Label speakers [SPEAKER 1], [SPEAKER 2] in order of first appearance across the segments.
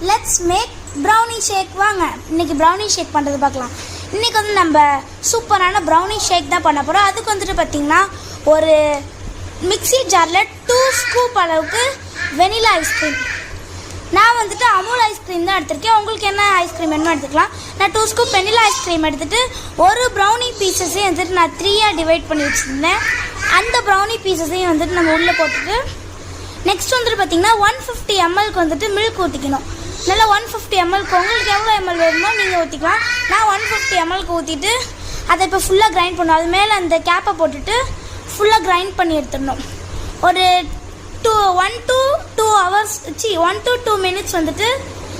[SPEAKER 1] Let's make brownie ஷேக். வாங்க இன்னைக்கு brownie ஷேக் பண்ணுறது பார்க்கலாம். இன்றைக்கி வந்து நம்ம சூப்பரான ப்ரௌனி ஷேக் தான் பண்ண போகிறோம். அதுக்கு வந்துட்டு பார்த்திங்கன்னா ஒரு மிக்ஸி ஜாரில் 2 ஸ்கூப் அளவுக்கு வெனிலா ஐஸ்கிரீம். நான் வந்துட்டு அமுல் ஐஸ்கிரீம் தான் எடுத்திருக்கேன். உங்களுக்கு என்ன ஐஸ்கிரீம் வேணுமோ எடுத்துக்கலாம். நான் 2 ஸ்கூப் வெனிலா ஐஸ்கிரீம் எடுத்துகிட்டு ஒரு ப்ரௌனி பீசஸையும் வந்துட்டு நான் 3ஆக டிவைட் பண்ணி வச்சுருந்தேன். அந்த ப்ரௌனி பீசஸையும் வந்துட்டு நம்ம உள்ளே போட்டுட்டு நெக்ஸ்ட் வந்துட்டு பார்த்திங்கன்னா 150 ml வந்துட்டு மில்க் ஊற்றிக்கணும். நல்லா 150 ml உங்களுக்கு எவ்வளோ ml வேணுமோ நீங்கள் ஊற்றிக்கலாம். நான் 150 ml ஊற்றிட்டு அதை இப்போ ஃபுல்லாக கிரைண்ட் பண்ணணும். அது மேலே அந்த கேப்பை போட்டுட்டு ஃபுல்லாக கிரைண்ட் பண்ணி எடுத்துடணும். ஒரு 1 to 2 மினிட்ஸ் வந்துட்டு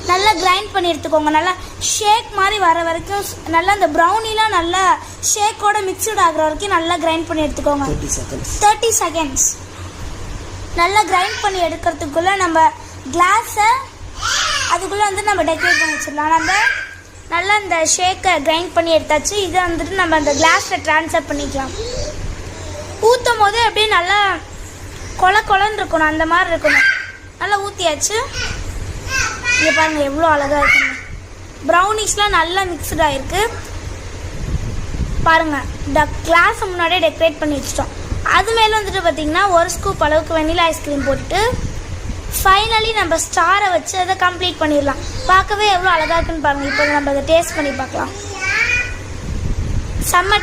[SPEAKER 1] நல்லா கிரைண்ட் பண்ணி எடுத்துக்கோங்க. நல்லா ஷேக் மாதிரி வர வரைக்கும் நல்லா அந்த ப்ரௌனிலாம் நல்லா ஷேக்கோட மிக்சட் ஆகிற வரைக்கும் நல்லா கிரைண்ட் பண்ணி எடுத்துக்கோங்க. 30 செகண்ட்ஸ் நல்லா கிரைண்ட் பண்ணி எடுக்கிறதுக்குள்ளே நம்ம கிளாஸை அதுக்குள்ளே வந்து நம்ம டெக்கரேட் பண்ணி வச்சிடலாம். நம்ம நல்லா இந்த ஷேக்கை கிரைண்ட் பண்ணி எடுத்தாச்சு. இதை வந்துட்டு நம்ம அந்த கிளாஸில் ட்ரான்ஸ்ஃபர் பண்ணிக்கலாம். ஊற்றும் போது அப்படியே நல்லா கொலன்னு இருக்கணும், அந்த மாதிரி இருக்கணும். நல்லா ஊற்றியாச்சு. இங்கே பாருங்கள் எவ்வளோ அழகாக இருக்குங்க. ப்ரௌனிஸ்லாம் நல்லா மிக்சட் ஆகிருக்கு பாருங்கள். இந்த கிளாஸை முன்னாடியே டெக்கரேட் பண்ணி வச்சிட்டோம். அது மேலே வந்துட்டு பார்த்திங்கன்னா 1 ஸ்கூப் அளவுக்கு வெனிலா ஐஸ்கிரீம் போட்டுட்டு ஃபைனலி நம்ம ஸ்டாரை வச்சு அதை கம்ப்ளீட் பண்ணிடலாம். பார்க்கவே எவ்வளோ அழகாக இருக்குன்னு பாருங்கள். இப்போ நம்ம அதை டேஸ்ட் பண்ணி பார்க்கலாம். செம்ம